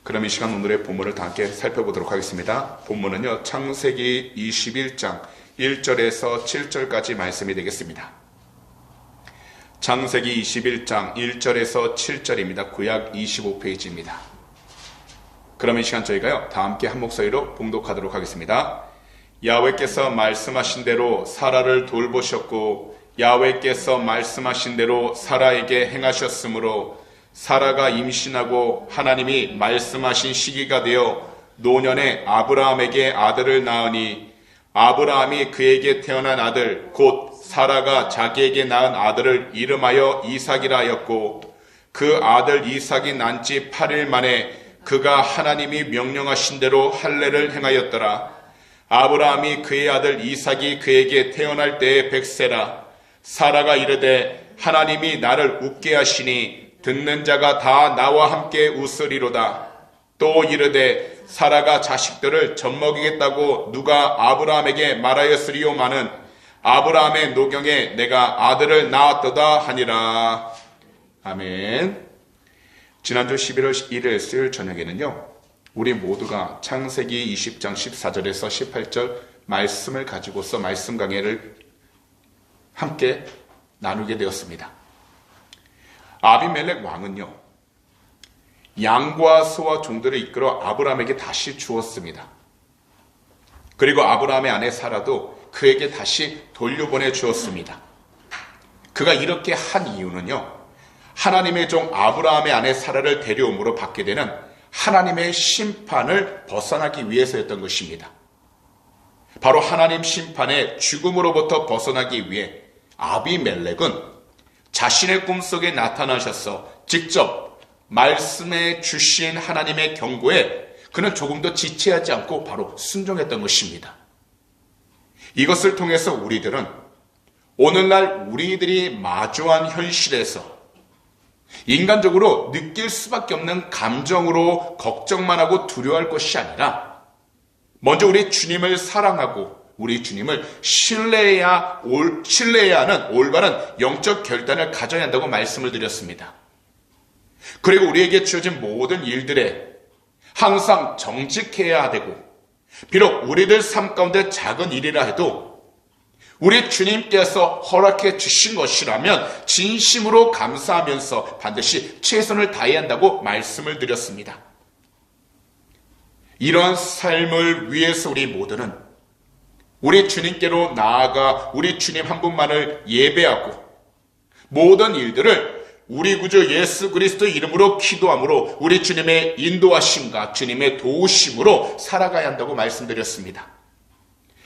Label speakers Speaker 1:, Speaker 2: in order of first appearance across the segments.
Speaker 1: 그럼 이 시간 오늘의 본문을 다 함께 살펴보도록 하겠습니다. 본문은요, 창세기 21장 1절에서 7절까지 말씀이 되겠습니다. 창세기 21장 1절에서 7절입니다. 구약 25페이지입니다. 그럼 이 시간 저희가요, 다 함께 한 목소리로 봉독하도록 하겠습니다. 야훼께서 말씀하신 대로 사라를 돌보셨고 야훼께서 말씀하신 대로 사라에게 행하셨으므로 사라가 임신하고 하나님이 말씀하신 시기가 되어 노년에 아브라함에게 아들을 낳으니 아브라함이 그에게 태어난 아들 곧 사라가 자기에게 낳은 아들을 이름하여 이삭이라 하였고 그 아들 이삭이 난 지 8일 만에 그가 하나님이 명령하신 대로 할례를 행하였더라. 아브라함이 그의 아들 이삭이 그에게 태어날 때에 100세라. 사라가 이르되 하나님이 나를 웃게 하시니 듣는 자가 다 나와 함께 웃으리로다. 또 이르되 사라가 자식들을 젖먹이겠다고 누가 아브라함에게 말하였으리요마는 아브라함의 노경에 내가 아들을 낳았도다 하니라. 아멘. 지난주 11월 1일 수요일 저녁에는요, 우리 모두가 창세기 20장 14절에서 18절 말씀을 가지고서 말씀 강해를 함께 나누게 되었습니다. 아비멜렉 왕은요, 양과 소와 종들을 이끌어 아브라함에게 다시 주었습니다. 그리고 아브라함의 아내 사라도 그에게 다시 돌려보내 주었습니다. 그가 이렇게 한 이유는요, 하나님의 종 아브라함의 아내 사라를 데려옴으로 받게 되는 하나님의 심판을 벗어나기 위해서였던 것입니다. 바로 하나님 심판의 죽음으로부터 벗어나기 위해 아비멜렉은 자신의 꿈속에 나타나셔서 직접 말씀해 주신 하나님의 경고에 그는 조금도 지체하지 않고 바로 순종했던 것입니다. 이것을 통해서 우리들은 오늘날 우리들이 마주한 현실에서 인간적으로 느낄 수밖에 없는 감정으로 걱정만 하고 두려워할 것이 아니라 먼저 우리 주님을 사랑하고 우리 주님을 신뢰해야 하는 올바른 영적 결단을 가져야 한다고 말씀을 드렸습니다. 그리고 우리에게 주어진 모든 일들에 항상 정직해야 되고, 비록 우리들 삶 가운데 작은 일이라 해도 우리 주님께서 허락해 주신 것이라면 진심으로 감사하면서 반드시 최선을 다해야 한다고 말씀을 드렸습니다. 이러한 삶을 위해서 우리 모두는 우리 주님께로 나아가 우리 주님 한 분만을 예배하고 모든 일들을 우리 구주 예수 그리스도의 이름으로 기도함으로 우리 주님의 인도하심과 주님의 도우심으로 살아가야 한다고 말씀드렸습니다.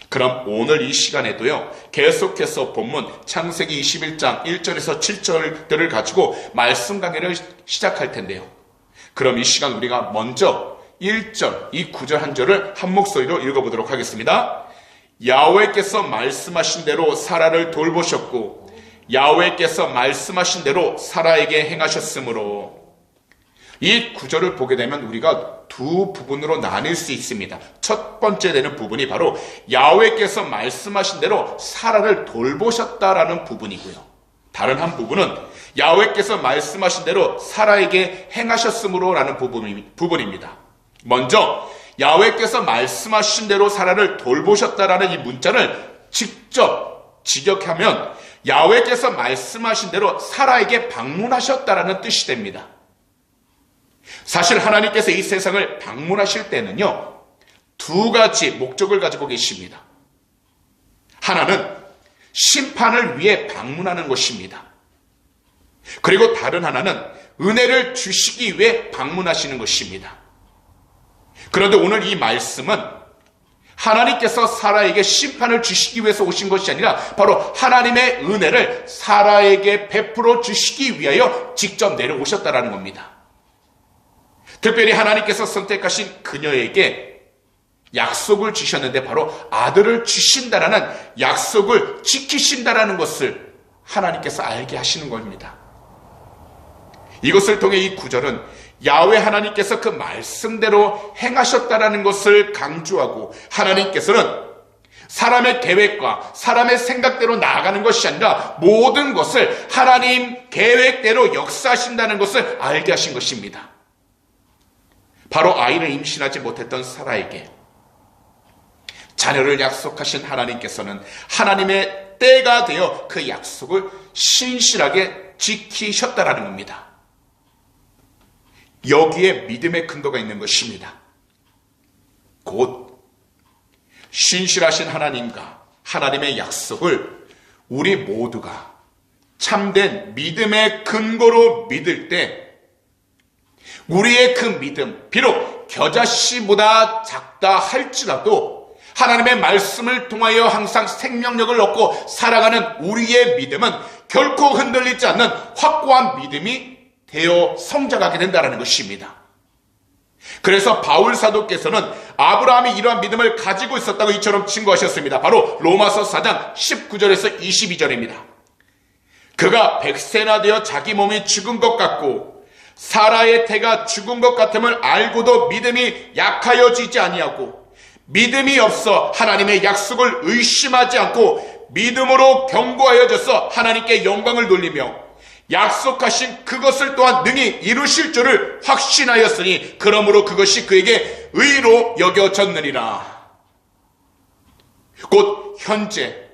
Speaker 1: 그럼 오늘 이 시간에도요, 계속해서 본문 창세기 21장 1절에서 7절들을 가지고 말씀 강해를 시작할 텐데요. 그럼 이 시간 우리가 먼저 1절, 이 구절 한 절을 한 목소리로 읽어보도록 하겠습니다. 야훼께서 말씀하신 대로 사라를 돌보셨고 야훼께서 말씀하신 대로 사라에게 행하셨으므로. 이 구절을 보게 되면 우리가 두 부분으로 나뉠 수 있습니다. 첫 번째 되는 부분이 바로 야훼께서 말씀하신 대로 사라를 돌보셨다라는 부분이고요. 다른 한 부분은 야훼께서 말씀하신 대로 사라에게 행하셨으므로라는 부분입니다. 먼저 야훼께서 말씀하신 대로 사라를 돌보셨다라는 이 문자를 직접 직역하면 야훼께서 말씀하신 대로 사라에게 방문하셨다라는 뜻이 됩니다. 사실 하나님께서 이 세상을 방문하실 때는요, 두 가지 목적을 가지고 계십니다. 하나는 심판을 위해 방문하는 것입니다. 그리고 다른 하나는 은혜를 주시기 위해 방문하시는 것입니다. 그런데 오늘 이 말씀은 하나님께서 사라에게 심판을 주시기 위해서 오신 것이 아니라 바로 하나님의 은혜를 사라에게 베풀어 주시기 위하여 직접 내려오셨다라는 겁니다. 특별히 하나님께서 선택하신 그녀에게 약속을 주셨는데 바로 아들을 주신다라는 약속을 지키신다라는 것을 하나님께서 알게 하시는 겁니다. 이것을 통해 이 구절은 야훼 하나님께서 그 말씀대로 행하셨다라는 것을 강조하고, 하나님께서는 사람의 계획과 사람의 생각대로 나아가는 것이 아니라 모든 것을 하나님 계획대로 역사하신다는 것을 알게 하신 것입니다. 바로 아이를 임신하지 못했던 사라에게 자녀를 약속하신 하나님께서는 하나님의 때가 되어 그 약속을 신실하게 지키셨다라는 겁니다. 여기에 믿음의 근거가 있는 것입니다. 곧 신실하신 하나님과 하나님의 약속을 우리 모두가 참된 믿음의 근거로 믿을 때 우리의 그 믿음, 비록 겨자씨보다 작다 할지라도 하나님의 말씀을 통하여 항상 생명력을 얻고 살아가는 우리의 믿음은 결코 흔들리지 않는 확고한 믿음이 되어 성장하게 된다는 것입니다. 그래서 바울 사도께서는 아브라함이 이러한 믿음을 가지고 있었다고 이처럼 증거하셨습니다. 바로 로마서 4장 19절에서 22절입니다. 그가 100세나 되어 자기 몸이 죽은 것 같고 사라의 태가 죽은 것 같음을 알고도 믿음이 약하여지지 아니하고 믿음이 없어 하나님의 약속을 의심하지 않고 믿음으로 견고하여져서 하나님께 영광을 돌리며 약속하신 그것을 또한 능히 이루실 줄을 확신하였으니 그러므로 그것이 그에게 의로 여겨졌느니라. 곧 현재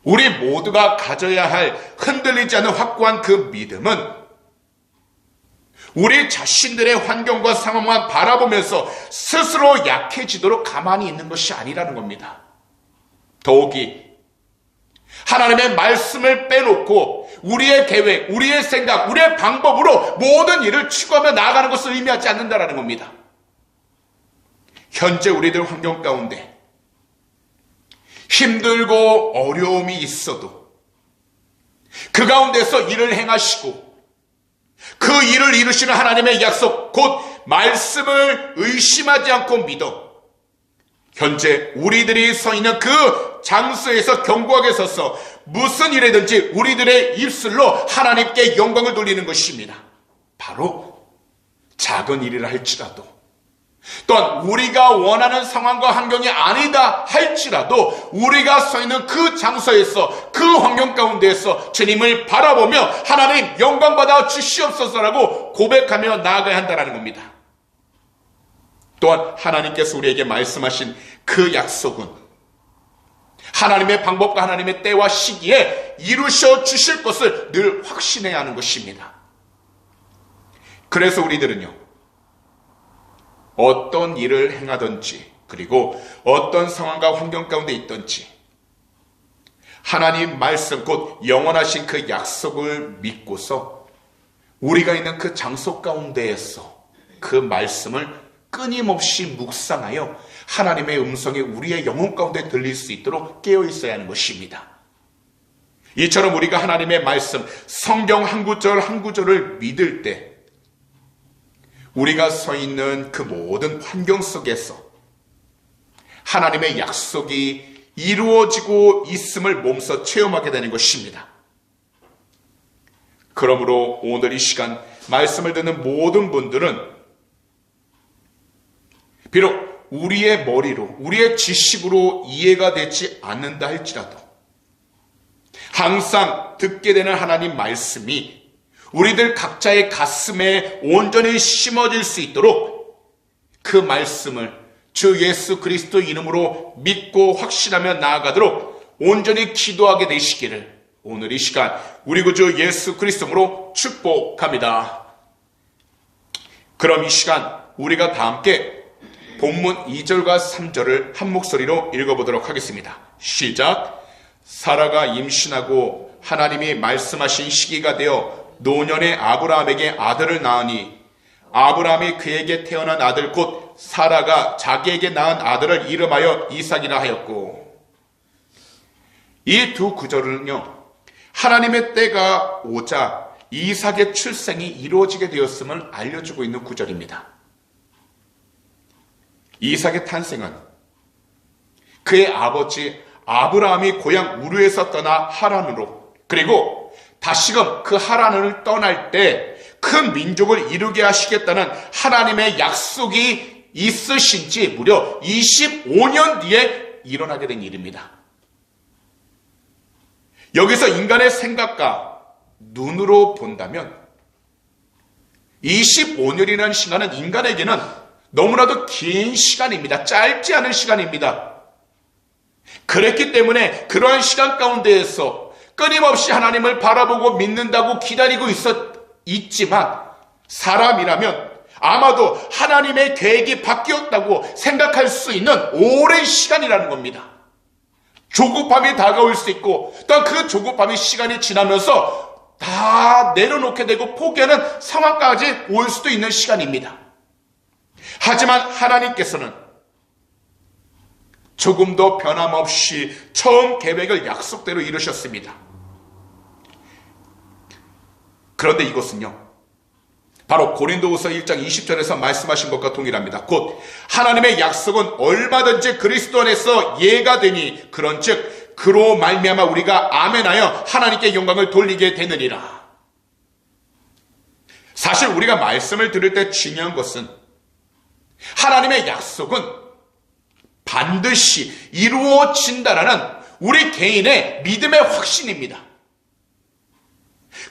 Speaker 1: 우리 모두가 가져야 할 흔들리지 않는 확고한 그 믿음은 우리 자신들의 환경과 상황만 바라보면서 스스로 약해지도록 가만히 있는 것이 아니라는 겁니다. 더욱이 하나님의 말씀을 빼놓고 우리의 계획, 우리의 생각, 우리의 방법으로 모든 일을 추구하며 나아가는 것을 의미하지 않는다는 겁니다. 현재 우리들 환경 가운데 힘들고 어려움이 있어도 그 가운데서 일을 행하시고 그 일을 이루시는 하나님의 약속, 곧 말씀을 의심하지 않고 믿어 현재 우리들이 서 있는 그 장소에서 견고하게 서서 무슨 일이든지 우리들의 입술로 하나님께 영광을 돌리는 것입니다. 바로 작은 일이라 할지라도 또한 우리가 원하는 상황과 환경이 아니다 할지라도 우리가 서 있는 그 장소에서 그 환경 가운데에서 주님을 바라보며 하나님 영광받아 주시옵소서라고 고백하며 나아가야 한다는 겁니다. 또한 하나님께서 우리에게 말씀하신 그 약속은 하나님의 방법과 하나님의 때와 시기에 이루셔 주실 것을 늘 확신해야 하는 것입니다. 그래서 우리들은요, 어떤 일을 행하든지 그리고 어떤 상황과 환경 가운데 있든지 하나님 말씀 곧 영원하신 그 약속을 믿고서 우리가 있는 그 장소 가운데에서 그 말씀을 끊임없이 묵상하여 하나님의 음성이 우리의 영혼 가운데 들릴 수 있도록 깨어 있어야 하는 것입니다. 이처럼 우리가 하나님의 말씀 성경 한 구절 한 구절을 믿을 때 우리가 서 있는 그 모든 환경 속에서 하나님의 약속이 이루어지고 있음을 몸소 체험하게 되는 것입니다. 그러므로 오늘 이 시간 말씀을 듣는 모든 분들은 비록 우리의 머리로 우리의 지식으로 이해가 되지 않는다 할지라도 항상 듣게 되는 하나님 말씀이 우리들 각자의 가슴에 온전히 심어질 수 있도록 그 말씀을 주 예수 그리스도 이름으로 믿고 확신하며 나아가도록 온전히 기도하게 되시기를 오늘 이 시간 우리 구주 예수 그리스도로 축복합니다. 그럼 이 시간 우리가 다 함께 본문 2절과 3절을 한 목소리로 읽어보도록 하겠습니다. 시작. 사라가 임신하고 하나님이 말씀하신 시기가 되어 노년의 아브라함에게 아들을 낳으니 아브라함이 그에게 태어난 아들 곧 사라가 자기에게 낳은 아들을 이름하여 이삭이라 하였고, 이 두 구절은요 하나님의 때가 오자 이삭의 출생이 이루어지게 되었음을 알려주고 있는 구절입니다. 이삭의 탄생은 그의 아버지 아브라함이 고향 우르에서 떠나 하란으로 그리고 다시금 그 하란을 떠날 때 큰 민족을 이루게 하시겠다는 하나님의 약속이 있으신 지 무려 25년 뒤에 일어나게 된 일입니다. 여기서 인간의 생각과 눈으로 본다면 25년이라는 시간은 인간에게는 너무나도 긴 시간입니다. 짧지 않은 시간입니다. 그랬기 때문에 그러한 시간 가운데에서 끊임없이 하나님을 바라보고 믿는다고 기다리고 있지만 사람이라면 아마도 하나님의 계획이 바뀌었다고 생각할 수 있는 오랜 시간이라는 겁니다. 조급함이 다가올 수 있고 또 그 조급함이 시간이 지나면서 다 내려놓게 되고 포기하는 상황까지 올 수도 있는 시간입니다. 하지만 하나님께서는 조금도 변함없이 처음 계획을 약속대로 이루셨습니다. 그런데 이것은요, 바로 고린도후서 1장 20절에서 말씀하신 것과 동일합니다. 곧 하나님의 약속은 얼마든지 그리스도 안에서 예가 되니 그런즉 그로 말미암아 우리가 아멘하여 하나님께 영광을 돌리게 되느니라. 사실 우리가 말씀을 들을 때 중요한 것은 하나님의 약속은 반드시 이루어진다라는 우리 개인의 믿음의 확신입니다.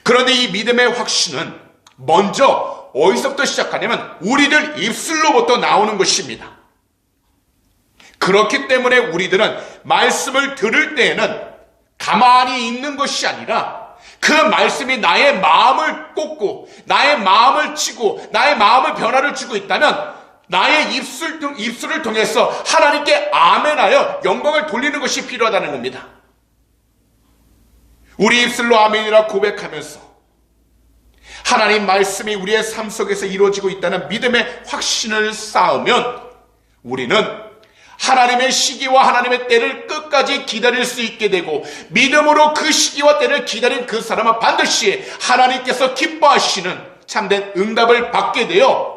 Speaker 1: 그런데 이 믿음의 확신은 먼저 어디서부터 시작하냐면 우리들 입술로부터 나오는 것입니다. 그렇기 때문에 우리들은 말씀을 들을 때에는 가만히 있는 것이 아니라 그 말씀이 나의 마음을 꽂고 나의 마음을 치고 나의 마음을 변화를 주고 있다면 나의 입술을 통해서 하나님께 아멘하여 영광을 돌리는 것이 필요하다는 겁니다. 우리 입술로 아멘이라 고백하면서 하나님 말씀이 우리의 삶 속에서 이루어지고 있다는 믿음의 확신을 쌓으면 우리는 하나님의 시기와 하나님의 때를 끝까지 기다릴 수 있게 되고 믿음으로 그 시기와 때를 기다린 그 사람은 반드시 하나님께서 기뻐하시는 참된 응답을 받게 되어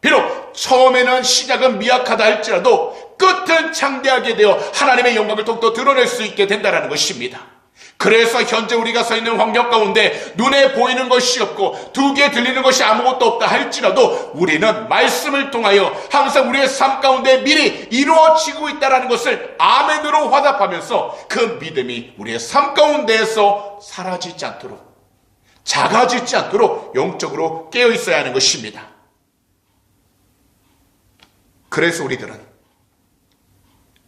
Speaker 1: 비록 처음에는 시작은 미약하다 할지라도 끝은 창대하게 되어 하나님의 영광을 더욱더 드러낼 수 있게 된다는 것입니다. 그래서 현재 우리가 서 있는 환경 가운데 눈에 보이는 것이 없고 두 귀에 들리는 것이 아무것도 없다 할지라도 우리는 말씀을 통하여 항상 우리의 삶 가운데 미리 이루어지고 있다는 것을 아멘으로 화답하면서 그 믿음이 우리의 삶 가운데에서 사라지지 않도록 작아지지 않도록 영적으로 깨어 있어야 하는 것입니다. 그래서 우리들은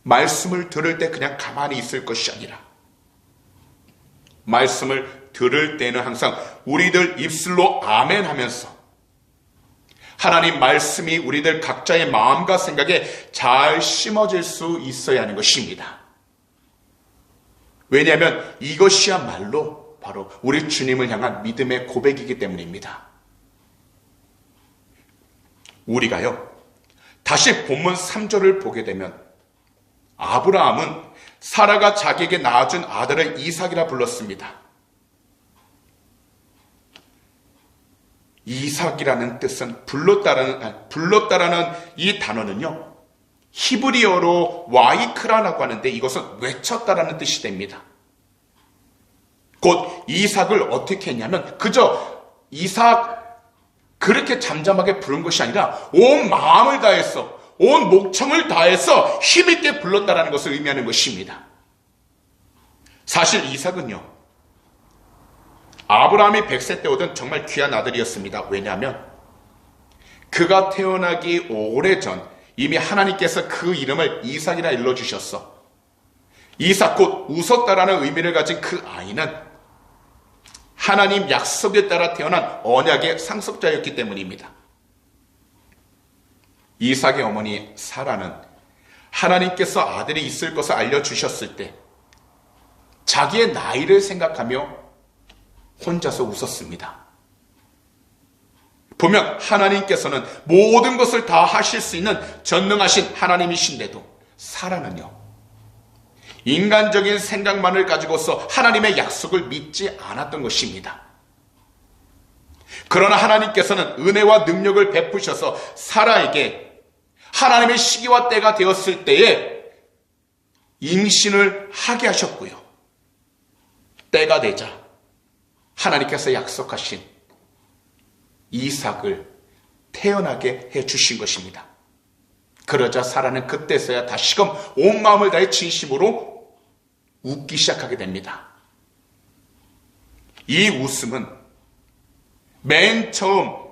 Speaker 1: 말씀을 들을 때 그냥 가만히 있을 것이 아니라 말씀을 들을 때는 항상 우리들 입술로 아멘 하면서 하나님 말씀이 우리들 각자의 마음과 생각에 잘 심어질 수 있어야 하는 것입니다. 왜냐하면 이것이야말로 바로 우리 주님을 향한 믿음의 고백이기 때문입니다. 우리가요, 다시 본문 3절을 보게 되면 아브라함은 사라가 자기에게 낳아준 아들을 이삭이라 불렀습니다. 이삭이라는 뜻은 불렀다라는 이 단어는요, 히브리어로 와이크라라고 하는데 이것은 외쳤다라는 뜻이 됩니다. 곧 이삭을 어떻게 했냐면 그저 이삭 그렇게 잠잠하게 부른 것이 아니라 온 마음을 다해서 온 목청을 다해서 힘있게 불렀다라는 것을 의미하는 것입니다. 사실 이삭은요, 아브라함이 100세 때 오던 정말 귀한 아들이었습니다. 왜냐하면 그가 태어나기 오래전 이미 하나님께서 그 이름을 이삭이라 일러주셨어. 이삭 곧 웃었다라는 의미를 가진 그 아이는 하나님 약속에 따라 태어난 언약의 상속자였기 때문입니다. 이삭의 어머니 사라는 하나님께서 아들이 있을 것을 알려주셨을 때 자기의 나이를 생각하며 혼자서 웃었습니다. 보면 하나님께서는 모든 것을 다 하실 수 있는 전능하신 하나님이신데도 사라는요, 인간적인 생각만을 가지고서 하나님의 약속을 믿지 않았던 것입니다. 그러나 하나님께서는 은혜와 능력을 베푸셔서 사라에게 하나님의 시기와 때가 되었을 때에 임신을 하게 하셨고요. 때가 되자 하나님께서 약속하신 이삭을 태어나게 해주신 것입니다. 그러자 사라는 그때서야 다시금 온 마음을 다해 진심으로 웃기 시작하게 됩니다. 이 웃음은 맨 처음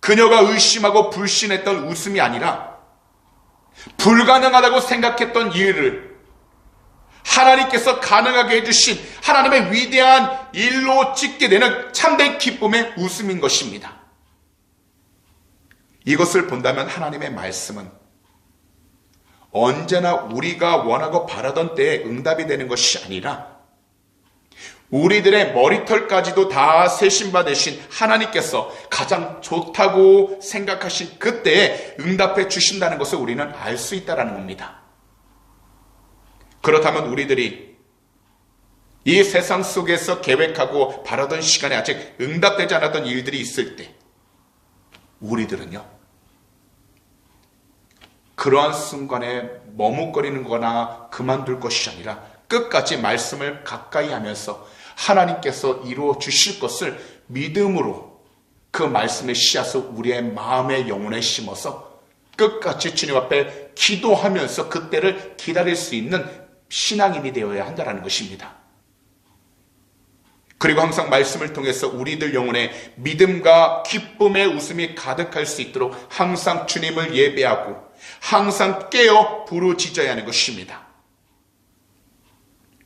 Speaker 1: 그녀가 의심하고 불신했던 웃음이 아니라 불가능하다고 생각했던 일을 하나님께서 가능하게 해주신 하나님의 위대한 일로 찍게 되는 참된 기쁨의 웃음인 것입니다. 이것을 본다면 하나님의 말씀은 언제나 우리가 원하고 바라던 때에 응답이 되는 것이 아니라 우리들의 머리털까지도 다 세심받으신 하나님께서 가장 좋다고 생각하신 그때에 응답해 주신다는 것을 우리는 알 수 있다는 겁니다. 그렇다면 우리들이 이 세상 속에서 계획하고 바라던 시간에 아직 응답되지 않았던 일들이 있을 때 우리들은요, 그러한 순간에 머뭇거리는 거나 그만둘 것이 아니라 끝까지 말씀을 가까이 하면서 하나님께서 이루어 주실 것을 믿음으로 그 말씀의 씨앗을 우리의 마음의 영혼에 심어서 끝까지 주님 앞에 기도하면서 그때를 기다릴 수 있는 신앙인이 되어야 한다는 것입니다. 그리고 항상 말씀을 통해서 우리들 영혼에 믿음과 기쁨의 웃음이 가득할 수 있도록 항상 주님을 예배하고 항상 깨어 부르짖어야 하는 것입니다.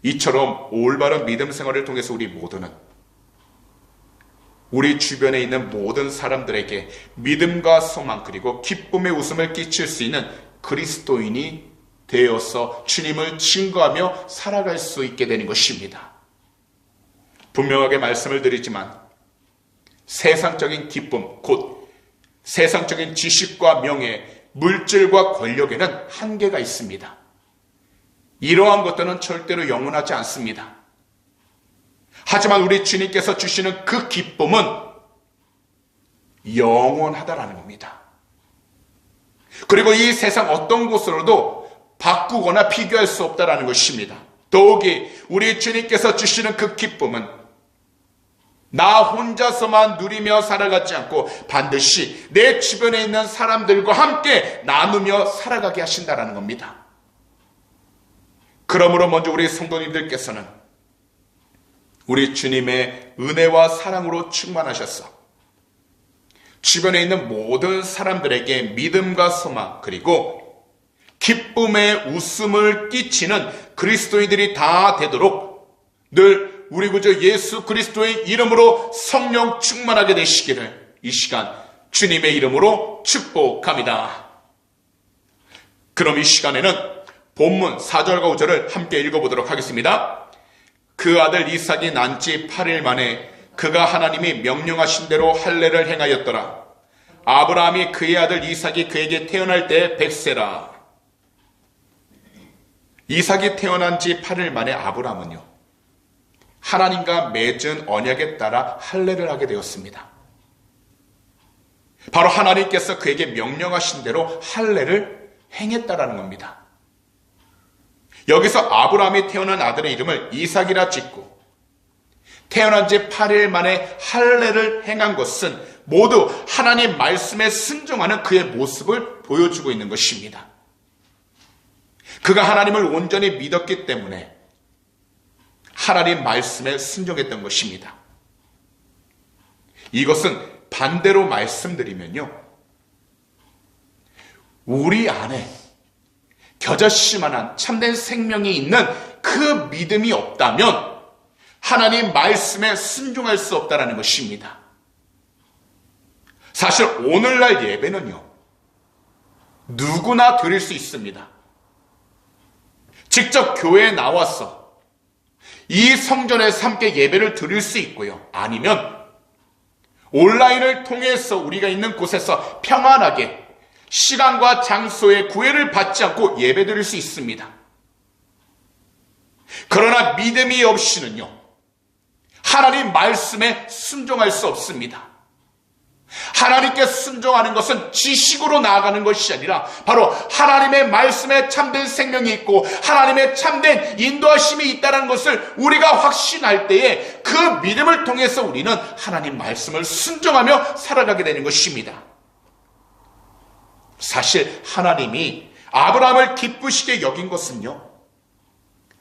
Speaker 1: 이처럼 올바른 믿음 생활을 통해서 우리 모두는 우리 주변에 있는 모든 사람들에게 믿음과 소망 그리고 기쁨의 웃음을 끼칠 수 있는 그리스도인이 되어서 주님을 증거하며 살아갈 수 있게 되는 것입니다. 분명하게 말씀을 드리지만 세상적인 기쁨, 곧 세상적인 지식과 명예, 물질과 권력에는 한계가 있습니다. 이러한 것들은 절대로 영원하지 않습니다. 하지만 우리 주님께서 주시는 그 기쁨은 영원하다라는 겁니다. 그리고 이 세상 어떤 곳으로도 바꾸거나 비교할 수 없다라는 것입니다. 더욱이 우리 주님께서 주시는 그 기쁨은 나 혼자서만 누리며 살아가지 않고 반드시 내 주변에 있는 사람들과 함께 나누며 살아가게 하신다라는 겁니다. 그러므로 먼저 우리 성도님들께서는 우리 주님의 은혜와 사랑으로 충만하셔서 주변에 있는 모든 사람들에게 믿음과 소망 그리고 기쁨의 웃음을 끼치는 그리스도인들이 다 되도록 늘 우리 구주 예수 그리스도의 이름으로 성령 충만하게 되시기를 이 시간 주님의 이름으로 축복합니다. 그럼 이 시간에는 본문 4절과 5절을 함께 읽어보도록 하겠습니다. 그 아들 이삭이 난 지 8일 만에 그가 하나님이 명령하신 대로 할례를 행하였더라. 아브라함이 그의 아들 이삭이 그에게 태어날 때 100세라. 이삭이 태어난 지 8일 만에 아브라함은요, 하나님과 맺은 언약에 따라 할례를 하게 되었습니다. 바로 하나님께서 그에게 명령하신 대로 할례를 행했다라는 겁니다. 여기서 아브라함이 태어난 아들의 이름을 이삭이라 짓고 태어난 지 8일 만에 할례를 행한 것은 모두 하나님 말씀에 순종하는 그의 모습을 보여주고 있는 것입니다. 그가 하나님을 온전히 믿었기 때문에 하나님 말씀에 순종했던 것입니다. 이것은 반대로 말씀드리면요, 우리 안에 겨자씨만한 참된 생명이 있는 그 믿음이 없다면 하나님 말씀에 순종할 수 없다는 것입니다. 사실 오늘날 예배는요, 누구나 드릴 수 있습니다. 직접 교회에 나와서 이 성전에서 함께 예배를 드릴 수 있고요. 아니면 온라인을 통해서 우리가 있는 곳에서 평안하게 시간과 장소의 구애를 받지 않고 예배 드릴 수 있습니다. 그러나 믿음이 없이는요, 하나님 말씀에 순종할 수 없습니다. 하나님께 순종하는 것은 지식으로 나아가는 것이 아니라 바로 하나님의 말씀에 참된 생명이 있고 하나님의 참된 인도하심이 있다는 것을 우리가 확신할 때에 그 믿음을 통해서 우리는 하나님 말씀을 순종하며 살아가게 되는 것입니다. 사실 하나님이 아브라함을 기쁘시게 여긴 것은요,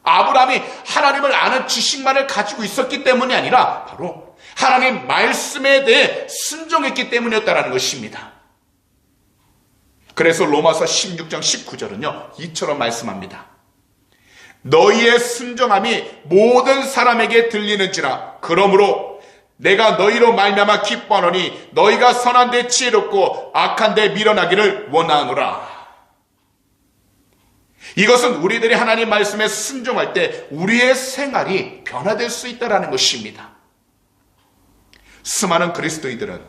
Speaker 1: 아브라함이 하나님을 아는 지식만을 가지고 있었기 때문이 아니라 바로 하나님 말씀에 대해 순종했기 때문이었다라는 것입니다. 그래서 로마서 16장 19절은요, 이처럼 말씀합니다. 너희의 순종함이 모든 사람에게 들리는지라. 그러므로 내가 너희로 말미암아 기뻐하노니 너희가 선한 데 지혜롭고 악한 데 밀어나기를 원하노라. 이것은 우리들이 하나님 말씀에 순종할 때 우리의 생활이 변화될 수 있다는 것입니다. 수많은 그리스도인들은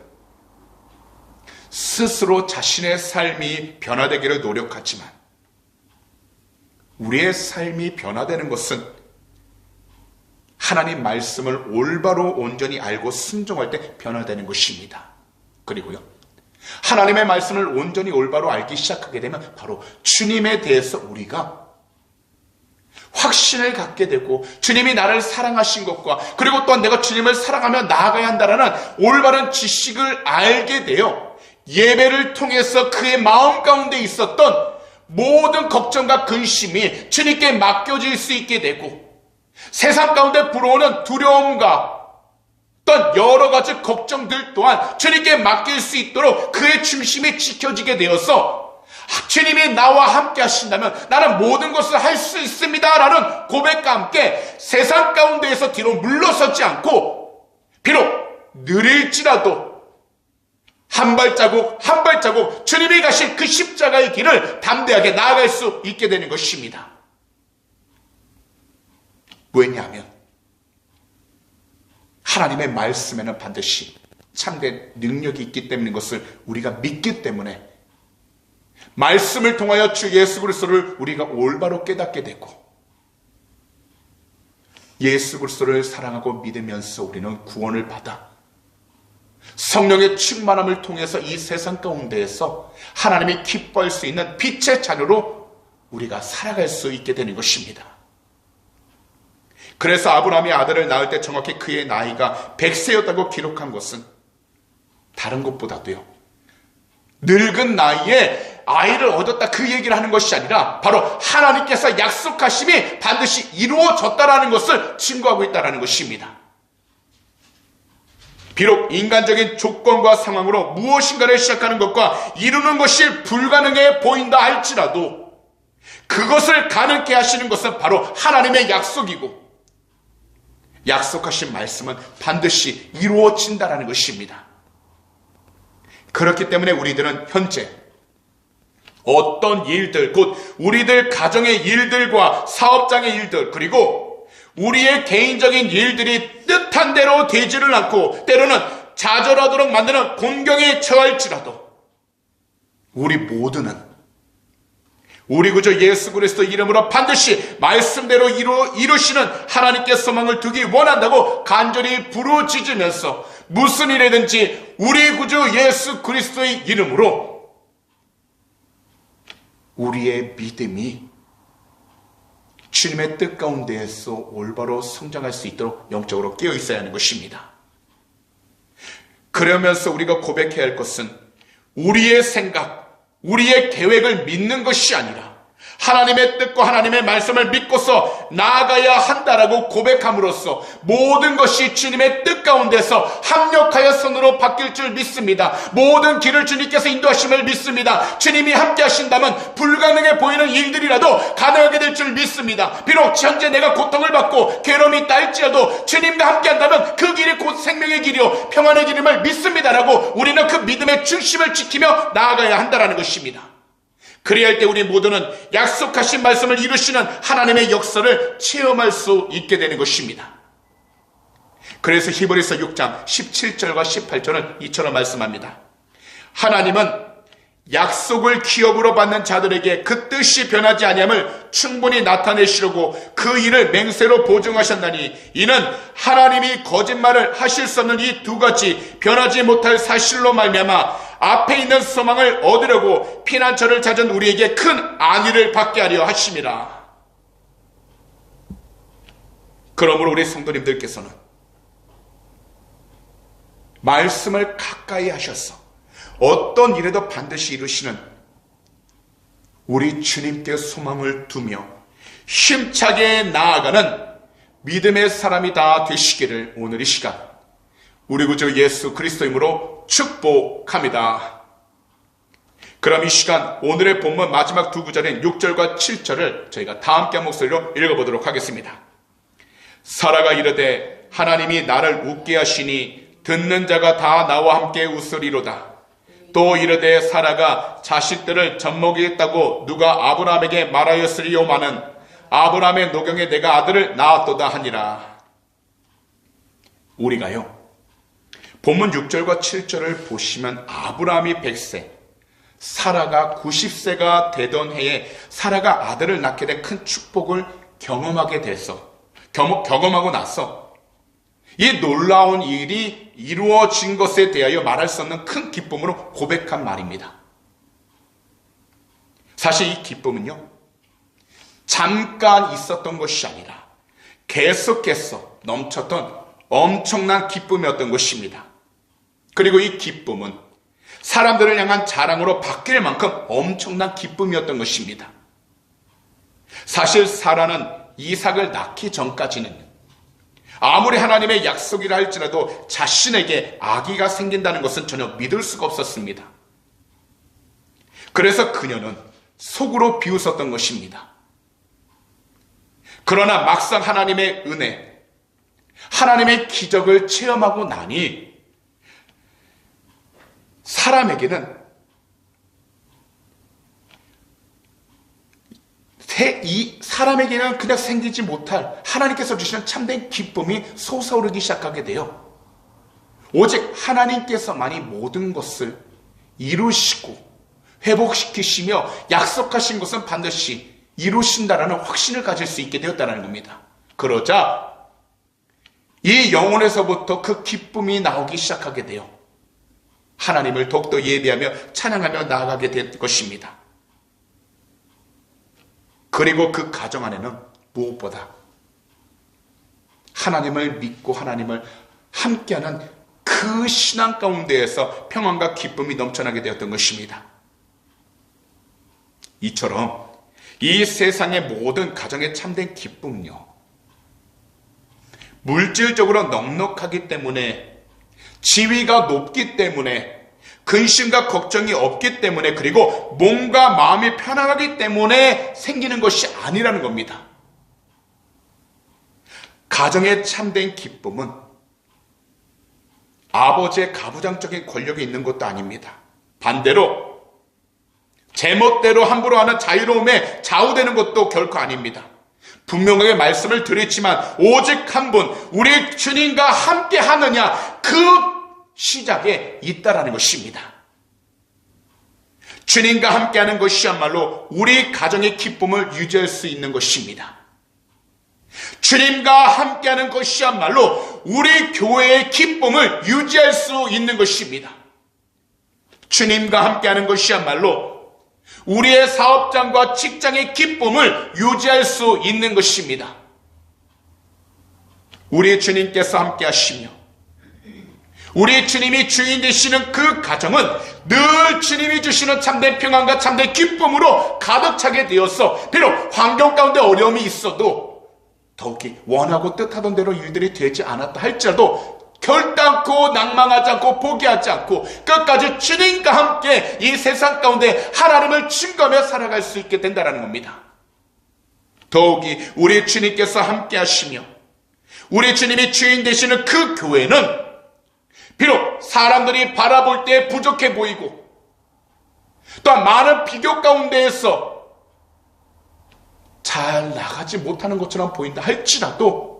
Speaker 1: 스스로 자신의 삶이 변화되기를 노력하지만 우리의 삶이 변화되는 것은 하나님 말씀을 올바로 온전히 알고 순종할 때 변화되는 것입니다. 그리고요, 하나님의 말씀을 온전히 올바로 알기 시작하게 되면 바로 주님에 대해서 우리가 확신을 갖게 되고 주님이 나를 사랑하신 것과 그리고 또한 내가 주님을 사랑하며 나아가야 한다는 올바른 지식을 알게 되어 예배를 통해서 그의 마음 가운데 있었던 모든 걱정과 근심이 주님께 맡겨질 수 있게 되고 세상 가운데 불어오는 두려움과 어떤 여러 가지 걱정들 또한 주님께 맡길 수 있도록 그의 중심이 지켜지게 되어서 주님이 나와 함께 하신다면 나는 모든 것을 할 수 있습니다 라는 고백과 함께 세상 가운데에서 뒤로 물러서지 않고 비록 느릴지라도 한 발자국 한 발자국 주님이 가신 그 십자가의 길을 담대하게 나아갈 수 있게 되는 것입니다. 왜냐하면 하나님의 말씀에는 반드시 참된 능력이 있기 때문인 것을 우리가 믿기 때문에 말씀을 통하여 주 예수 그리스도를 우리가 올바로 깨닫게 되고 예수 그리스도를 사랑하고 믿으면서 우리는 구원을 받아 성령의 충만함을 통해서 이 세상 가운데에서 하나님이 기뻐할 수 있는 빛의 자녀로 우리가 살아갈 수 있게 되는 것입니다. 그래서 아브라함이 아들을 낳을 때 정확히 그의 나이가 100세였다고 기록한 것은 다른 것보다도요, 늙은 나이에 아이를 얻었다 그 얘기를 하는 것이 아니라 바로 하나님께서 약속하심이 반드시 이루어졌다라는 것을 증거하고 있다는 것입니다. 비록 인간적인 조건과 상황으로 무엇인가를 시작하는 것과 이루는 것이 불가능해 보인다 할지라도 그것을 가능케 하시는 것은 바로 하나님의 약속이고 약속하신 말씀은 반드시 이루어진다는 것입니다. 그렇기 때문에 우리들은 현재 어떤 일들, 곧 우리들 가정의 일들과 사업장의 일들, 그리고 우리의 개인적인 일들이 뜻한 대로 되지를 않고 때로는 좌절하도록 만드는 곤경에 처할지라도 우리 모두는 우리 구주 예수 그리스도 이름으로 반드시 말씀대로 이루시는 하나님께 소망을 두기 원한다고 간절히 부르짖으면서 무슨 일이든지 우리 구주 예수 그리스도의 이름으로 우리의 믿음이 주님의 뜻 가운데에서 올바로 성장할 수 있도록 영적으로 깨어 있어야 하는 것입니다. 그러면서 우리가 고백해야 할 것은 우리의 생각, 우리의 계획을 믿는 것이 아니라 하나님의 뜻과 하나님의 말씀을 믿고서 나아가야 한다라고 고백함으로써 모든 것이 주님의 뜻 가운데서 합력하여 선으로 바뀔 줄 믿습니다. 모든 길을 주님께서 인도하심을 믿습니다. 주님이 함께 하신다면 불가능해 보이는 일들이라도 가능하게 될 줄 믿습니다. 비록 현재 내가 고통을 받고 괴로움이 있다 할지라도 주님과 함께 한다면 그 길이 곧 생명의 길이요 평안의 길임을 믿습니다라고 우리는 그 믿음의 중심을 지키며 나아가야 한다는 것입니다. 그래야 할 때 우리 모두는 약속하신 말씀을 이루시는 하나님의 역사를 체험할 수 있게 되는 것입니다. 그래서 히브리서 6장 17절과 18절은 이처럼 말씀합니다. 하나님은 약속을 기업으로 받는 자들에게 그 뜻이 변하지 아니함을 충분히 나타내시려고 그 일을 맹세로 보증하셨나니 이는 하나님이 거짓말을 하실 수 없는 이 두 가지 변하지 못할 사실로 말미암아 앞에 있는 소망을 얻으려고 피난처를 찾은 우리에게 큰 안위를 받게 하려 하심이라. 그러므로 우리 성도님들께서는 말씀을 가까이 하셔서 어떤 일에도 반드시 이루시는 우리 주님께 소망을 두며 힘차게 나아가는 믿음의 사람이 다 되시기를 오늘 이 시간 우리 구주 예수 그리스도이므로 축복합니다. 그럼 이 시간 오늘의 본문 마지막 두 구절인 6절과 7절을 저희가 다 함께 한 목소리로 읽어보도록 하겠습니다. 사라가 이르되 하나님이 나를 웃게 하시니 듣는 자가 다 나와 함께 웃으리로다. 또 이르되 사라가 자식들을 젖먹이겠다고 누가 아브라함에게 말하였으리요마는 아브라함의 노경에 내가 아들을 낳았도다 하니라. 우리가요, 본문 6절과 7절을 보시면 아브라함이 100세, 사라가 90세가 되던 해에 사라가 아들을 낳게 된 큰 축복을 경험하게 돼서 경험하고 나서 이 놀라운 일이 이루어진 것에 대하여 말할 수 없는 큰 기쁨으로 고백한 말입니다. 사실 이 기쁨은요, 잠깐 있었던 것이 아니라 계속해서 넘쳤던 엄청난 기쁨이었던 것입니다. 그리고 이 기쁨은 사람들을 향한 자랑으로 바뀔 만큼 엄청난 기쁨이었던 것입니다. 사실 사라는 이삭을 낳기 전까지는 아무리 하나님의 약속이라 할지라도 자신에게 아기가 생긴다는 것은 전혀 믿을 수가 없었습니다. 그래서 그녀는 속으로 비웃었던 것입니다. 그러나 막상 하나님의 은혜, 하나님의 기적을 체험하고 나니 사람에게는 사람에게는 그냥 생기지 못할 하나님께서 주시는 참된 기쁨이 솟아오르기 시작하게 돼요. 오직 하나님께서만이 모든 것을 이루시고 회복시키시며 약속하신 것은 반드시 이루신다라는 확신을 가질 수 있게 되었다는 겁니다. 그러자 이 영혼에서부터 그 기쁨이 나오기 시작하게 돼요. 하나님을 더욱더 예배하며 찬양하며 나아가게 될 것입니다. 그리고 그 가정 안에는 무엇보다 하나님을 믿고 하나님을 함께하는 그 신앙 가운데에서 평안과 기쁨이 넘쳐나게 되었던 것입니다. 이처럼 이 세상의 모든 가정의 참된 기쁨은요, 물질적으로 넉넉하기 때문에, 지위가 높기 때문에, 근심과 걱정이 없기 때문에, 그리고 몸과 마음이 편안하기 때문에 생기는 것이 아니라는 겁니다. 가정의 참된 기쁨은 아버지의 가부장적인 권력이 있는 것도 아닙니다. 반대로 제멋대로 함부로 하는 자유로움에 좌우되는 것도 결코 아닙니다. 분명하게 말씀을 드렸지만 오직 한 분, 우리 주님과 함께 하느냐, 그 시작에 있다라는 것입니다. 주님과 함께하는 것이야말로 우리 가정의 기쁨을 유지할 수 있는 것입니다. 주님과 함께하는 것이야말로 우리 교회의 기쁨을 유지할 수 있는 것입니다. 주님과 함께하는 것이야말로 우리의 사업장과 직장의 기쁨을 유지할 수 있는 것입니다. 우리 주님께서 함께 하시며 우리 주님이 주인 되시는 그 가정은 늘 주님이 주시는 참된 평안과 참된 기쁨으로 가득 차게 되어서 비록 환경 가운데 어려움이 있어도 더욱이 원하고 뜻하던 대로 일들이 되지 않았다 할지라도 결단코 낭망하지 않고 포기하지 않고 끝까지 주님과 함께 이 세상 가운데 하나님을 증거하며 살아갈 수 있게 된다는 겁니다. 더욱이 우리 주님께서 함께 하시며 우리 주님이 주인 되시는 그 교회는 비록 사람들이 바라볼 때 부족해 보이고 또한 많은 비교 가운데에서 잘 나가지 못하는 것처럼 보인다 할지라도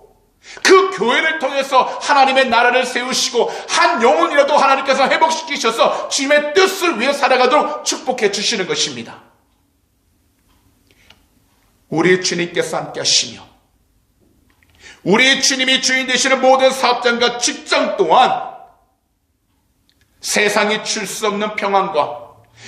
Speaker 1: 그 교회를 통해서 하나님의 나라를 세우시고 한 영혼이라도 하나님께서 회복시키셔서 주님의 뜻을 위해 살아가도록 축복해 주시는 것입니다. 우리 주님께서 함께 하시며 우리 주님이 주인 되시는 모든 사업장과 직장 또한 세상이 줄 수 없는 평안과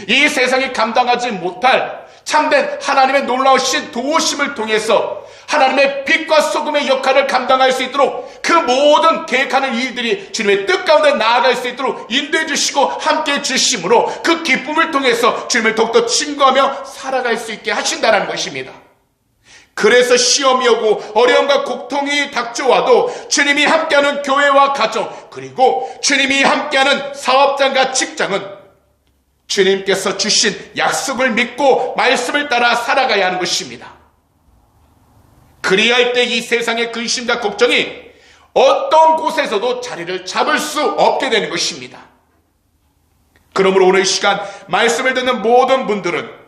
Speaker 1: 이 세상이 감당하지 못할 참된 하나님의 놀라우신 도우심을 통해서 하나님의 빛과 소금의 역할을 감당할 수 있도록 그 모든 계획하는 일들이 주님의 뜻 가운데 나아갈 수 있도록 인도해 주시고 함께해 주심으로 그 기쁨을 통해서 주님을 더욱더 증거하며 살아갈 수 있게 하신다는 것입니다. 그래서 시험이 오고 어려움과 고통이 닥쳐와도 주님이 함께하는 교회와 가정, 그리고 주님이 함께하는 사업장과 직장은 주님께서 주신 약속을 믿고 말씀을 따라 살아가야 하는 것입니다. 그리할 때 이 세상의 근심과 걱정이 어떤 곳에서도 자리를 잡을 수 없게 되는 것입니다. 그러므로 오늘 이 시간 말씀을 듣는 모든 분들은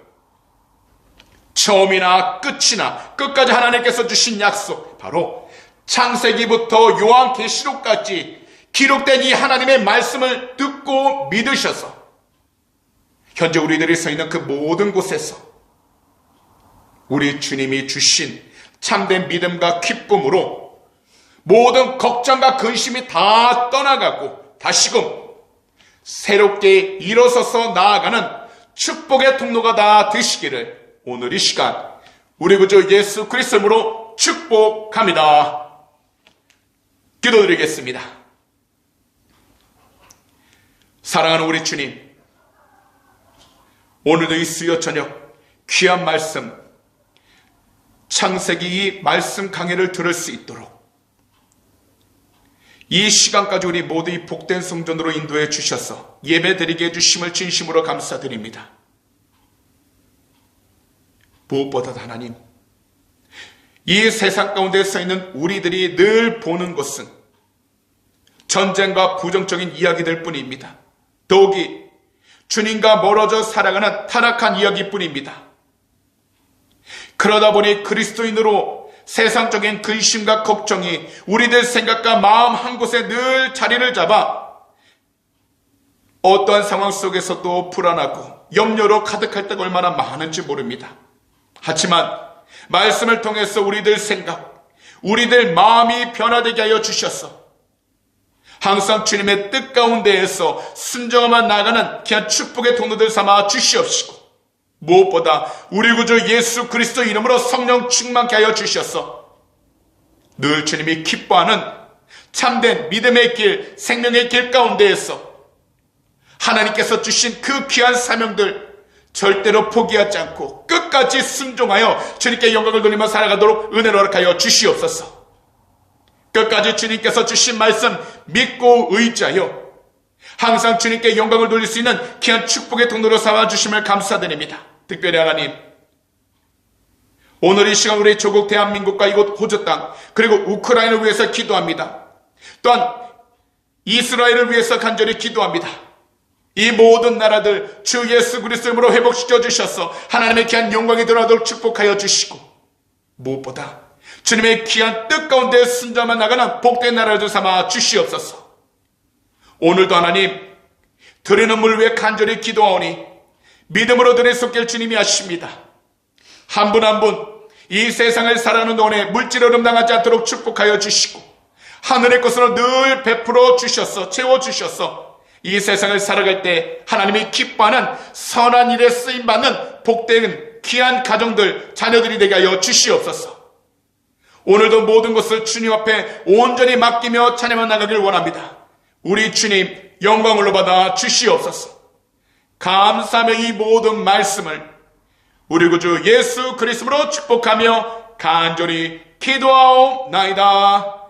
Speaker 1: 처음이나 끝이나 끝까지 하나님께서 주신 약속, 바로 창세기부터 요한계시록까지 기록된 이 하나님의 말씀을 듣고 믿으셔서 현재 우리들이 서 있는 그 모든 곳에서 우리 주님이 주신 참된 믿음과 기쁨으로 모든 걱정과 근심이 다 떠나가고 다시금 새롭게 일어서서 나아가는 축복의 통로가 다 되시기를 오늘 이 시간 우리 구주 예수 그리스도로 축복합니다. 기도드리겠습니다. 사랑하는 우리 주님, 오늘도 이 수요 저녁 귀한 말씀, 창세기 이 말씀 강해를 들을 수 있도록 이 시간까지 우리 모두 이 복된 성전으로 인도해 주셔서 예배드리게 해주심을 진심으로 감사드립니다. 무엇보다도 하나님, 이 세상 가운데 서 있는 우리들이 늘 보는 것은 전쟁과 부정적인 이야기들 뿐입니다. 더욱이 주님과 멀어져 살아가는 타락한 이야기뿐입니다. 그러다 보니 그리스도인으로 세상적인 근심과 걱정이 우리들 생각과 마음 한 곳에 늘 자리를 잡아 어떠한 상황 속에서도 불안하고 염려로 가득할 때가 얼마나 많은지 모릅니다. 하지만 말씀을 통해서 우리들 생각, 우리들 마음이 변화되게 하여 주셔서 항상 주님의 뜻 가운데에서 순종하며 나가는 귀한 축복의 통로들 삼아 주시옵시고, 무엇보다 우리 구주 예수 그리스도 이름으로 성령 충만케 하여 주셔서 늘 주님이 기뻐하는 참된 믿음의 길, 생명의 길 가운데에서 하나님께서 주신 그 귀한 사명들 절대로 포기하지 않고 끝까지 순종하여 주님께 영광을 돌리며 살아가도록 은혜를 허락하여 주시옵소서. 끝까지 주님께서 주신 말씀 믿고 의지하여 항상 주님께 영광을 돌릴 수 있는 귀한 축복의 통로로 삼아주심을 감사드립니다. 특별히 하나님, 오늘 이 시간 우리 조국 대한민국과 이곳 호주 땅, 그리고 우크라이나를 위해서 기도합니다. 또한 이스라엘을 위해서 간절히 기도합니다. 이 모든 나라들 주 예수 그리스도 이름으로 회복시켜 주셔서 하나님의 귀한 영광이 드러나도록 축복하여 주시고, 무엇보다 주님의 귀한 뜻 가운데 순종하며 나가는 복된 나라를 삼아 주시옵소서. 오늘도 하나님, 드리는 물 위에 간절히 기도하오니 믿음으로 드릴 수 있길 주님이 아십니다. 한 분 한 분 이 세상을 살아가는 동안에 물질 어려움 당하지 않도록 축복하여 주시고, 하늘의 것으로 늘 베풀어 주셔서 채워주셔서 이 세상을 살아갈 때 하나님이 기뻐하는 선한 일에 쓰임받는 복된 귀한 가정들, 자녀들이 되게 하여 주시옵소서. 오늘도 모든 것을 주님 앞에 온전히 맡기며 찬양해 나가길 원합니다. 우리 주님 영광을 받아 주시옵소서. 감사하며 이 모든 말씀을 우리 구주 예수 그리스도로 축복하며 간절히 기도하옵나이다.